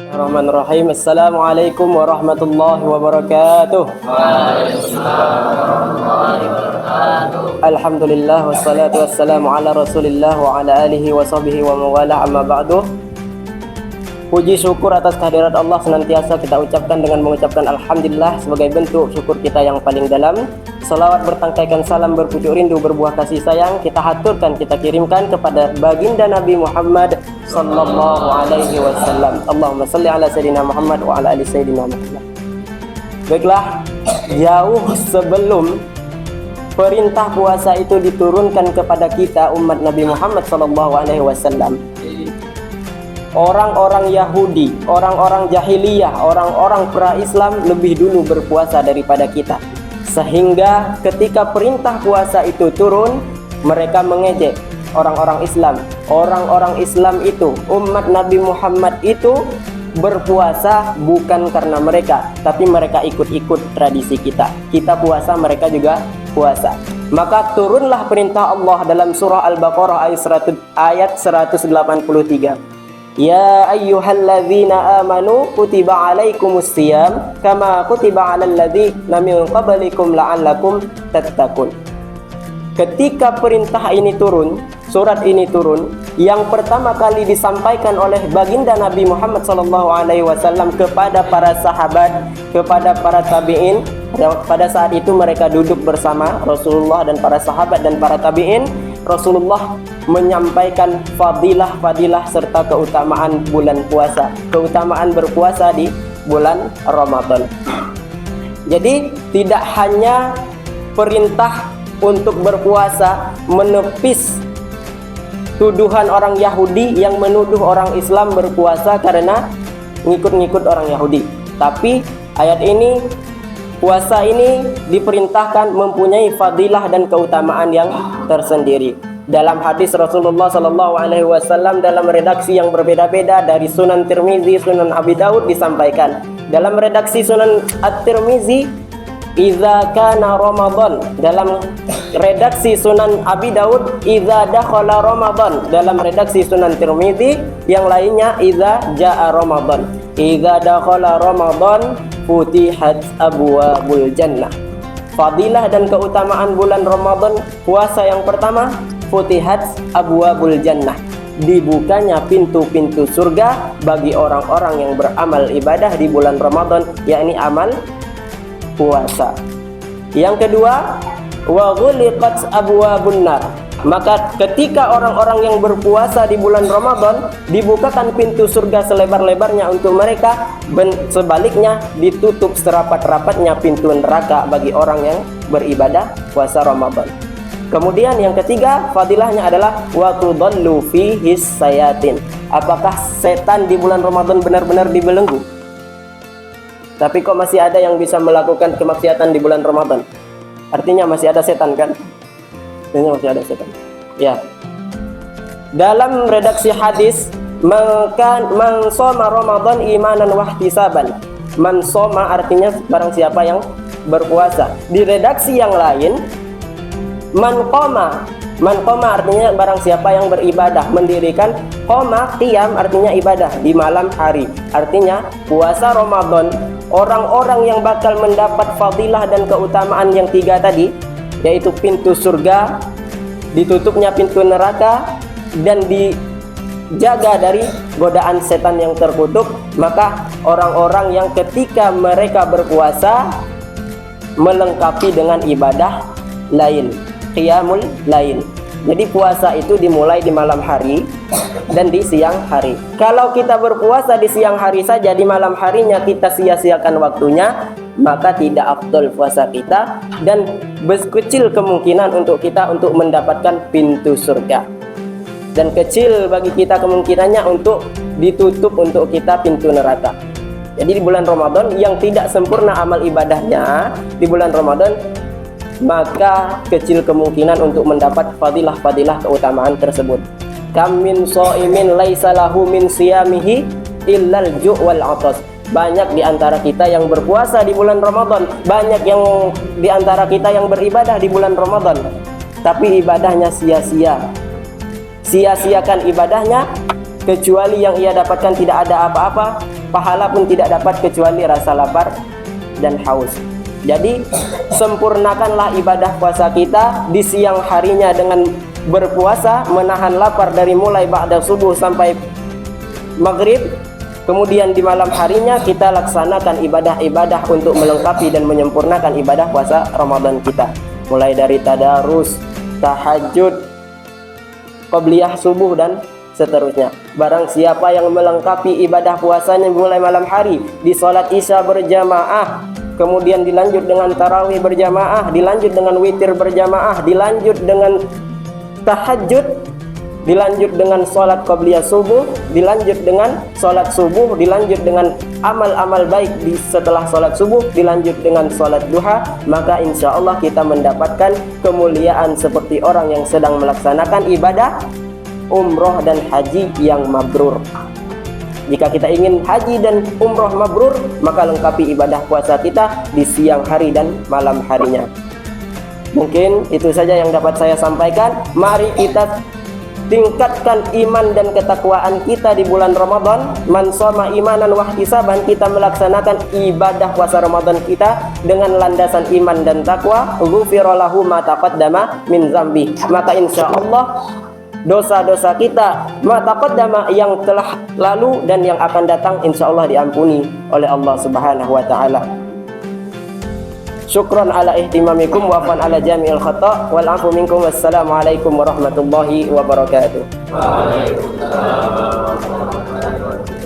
Bismillahirrahmanirrahim. Assalamualaikum warahmatullahi wabarakatuh. Alhamdulillah wassalatu wassalamu ala Rasulillah wa ala alihi wa sahbihi wa mawala, amma ba'du. Puji syukur atas kehadirat Allah senantiasa kita ucapkan dengan mengucapkan alhamdulillah sebagai bentuk syukur kita yang paling dalam. Salawat bertangkaikan salam berpucuk rindu berbuah kasih sayang kita haturkan, kita kirimkan kepada baginda Nabi Muhammad sallallahu alaihi wasallam. Allahumma salli ala sayyidina Muhammad wa ala ali sayyidina Muhammad. Baiklah, jauh sebelum perintah puasa itu diturunkan kepada kita umat Nabi Muhammad sallallahu alaihi wasallam, orang-orang Yahudi, orang-orang jahiliyah, orang-orang pra-Islam lebih dulu berpuasa daripada kita. Sehingga ketika perintah puasa itu turun, mereka mengejek orang-orang Islam. Orang-orang Islam itu, umat Nabi Muhammad itu berpuasa bukan karena mereka, tapi mereka ikut-ikut tradisi kita. Kita puasa, mereka juga puasa. Maka turunlah perintah Allah dalam surah Al-Baqarah ayat 183. Ya ayyuhalladzina amanu kutiba alaikumus siyam kama kutiba alal ladzina min qablikum la'allakum tattaqun. Ketika perintah ini turun, surat ini turun, yang pertama kali disampaikan oleh baginda Nabi Muhammad SAW kepada para sahabat, kepada para tabi'in. Pada saat itu mereka duduk bersama Rasulullah dan para sahabat dan para tabi'in. Rasulullah menyampaikan fadilah-fadilah serta keutamaan bulan puasa, keutamaan berpuasa di bulan Ramadan. Jadi tidak hanya perintah untuk berpuasa menepis tuduhan orang Yahudi yang menuduh orang Islam berpuasa karena ngikut-ngikut orang Yahudi, tapi ayat ini, puasa ini diperintahkan mempunyai fadilah dan keutamaan yang tersendiri. Dalam hadis Rasulullah SAW dalam redaksi yang berbeda-beda dari Sunan Tirmizi, Sunan Abi Daud disampaikan. Dalam redaksi Sunan At-Tirmizi, idza kana Ramadan. Dalam redaksi Sunan Abi Daud, idza dakhala Ramadan. Dalam redaksi Sunan Tirmizi yang lainnya, idza jaa Ramadan. Idza dakhala Ramadan futihat abwabul jannah. Fadilah dan keutamaan bulan Ramadan puasa yang pertama, futihat abwabul jannah, dibukanya pintu-pintu surga bagi orang-orang yang beramal ibadah di bulan Ramadan, yakni amal puasa. Yang kedua, wa ghuliqat abwabun nar. Maka ketika orang-orang yang berpuasa di bulan Ramadan, dibukakan pintu surga selebar-lebarnya untuk mereka, sebaliknya ditutup serapat-rapatnya pintu neraka bagi orang yang beribadah puasa Ramadan. Kemudian yang ketiga, fadilahnya adalah wa tudallu fihi sayatin. Apakah setan di bulan Ramadan benar-benar dibelenggu? Tapi kok masih ada yang bisa melakukan kemaksiatan di bulan Ramadan? Artinya masih ada setan kan? Artinya masih ada setan. Ya. Dalam redaksi hadis, man shoma Ramadan imanan wahtisaban. Man shoma artinya barang siapa yang berpuasa. Di redaksi yang lain, man qoma artinya barang siapa yang beribadah, mendirikan. Qoma, qiyam artinya ibadah di malam hari. Artinya puasa Ramadan, orang-orang yang bakal mendapat fadilah dan keutamaan yang tiga tadi, yaitu pintu surga, ditutupnya pintu neraka, dan dijaga dari godaan setan yang terkutuk. Maka orang-orang yang ketika mereka berpuasa melengkapi dengan ibadah lain, qiyamul lail. Jadi puasa itu dimulai di malam hari dan di siang hari. Kalau kita berpuasa di siang hari saja, di malam harinya kita sia-siakan waktunya, maka tidak afdol puasa kita dan kecil kemungkinan untuk kita untuk mendapatkan pintu surga. Dan kecil bagi kita kemungkinannya untuk ditutup untuk kita pintu neraka. Jadi di bulan Ramadan yang tidak sempurna amal ibadahnya di bulan Ramadan, maka kecil kemungkinan untuk mendapat fadilah-fadilah keutamaan tersebut. Kam min shaimin laisa lahu min siyamihi illal ju' wal 'atas. Banyak di antara kita yang berpuasa di bulan Ramadan, banyak yang di antara kita yang beribadah di bulan Ramadan, tapi ibadahnya sia-sia. Sia-siakan ibadahnya, kecuali yang ia dapatkan tidak ada apa-apa, pahala pun tidak dapat kecuali rasa lapar dan haus. Jadi sempurnakanlah ibadah puasa kita di siang harinya dengan berpuasa, menahan lapar dari mulai ba'da subuh sampai maghrib. Kemudian di malam harinya kita laksanakan ibadah-ibadah untuk melengkapi dan menyempurnakan ibadah puasa Ramadan kita. Mulai dari tadarus, tahajud, qabliyah subuh dan seterusnya. Barang siapa yang melengkapi ibadah puasanya mulai malam hari di salat Isya berjamaah, kemudian dilanjut dengan tarawih berjamaah, dilanjut dengan witir berjamaah, dilanjut dengan tahajud, dilanjut dengan sholat qabliyah subuh, dilanjut dengan sholat subuh, dilanjut dengan amal-amal baik setelah sholat subuh, dilanjut dengan sholat duha, maka insya Allah kita mendapatkan kemuliaan seperti orang yang sedang melaksanakan ibadah umroh dan haji yang mabrur. Jika kita ingin haji dan umroh mabrur, maka lengkapi ibadah puasa kita di siang hari dan malam harinya. Mungkin itu saja yang dapat saya sampaikan. Mari kita tingkatkan iman dan ketakwaan kita di bulan Ramadan. Man shoma imanan wahtisaban, kita melaksanakan ibadah puasa Ramadan kita dengan landasan iman dan takwa, ghufira lahu ma taqaddama min dzambi. Maka insya Allah dosa-dosa kita ma taqaddama yang telah lalu dan yang akan datang insya Allah diampuni oleh Allah Subhanahu wa taala. Syukran ala ihtimamikum wa afwan ala jami'il khata' wal afu minkum. Wassalamualaikum warahmatullahi wabarakatuh. Waalaikumsalam warahmatullahi wabarakatuh.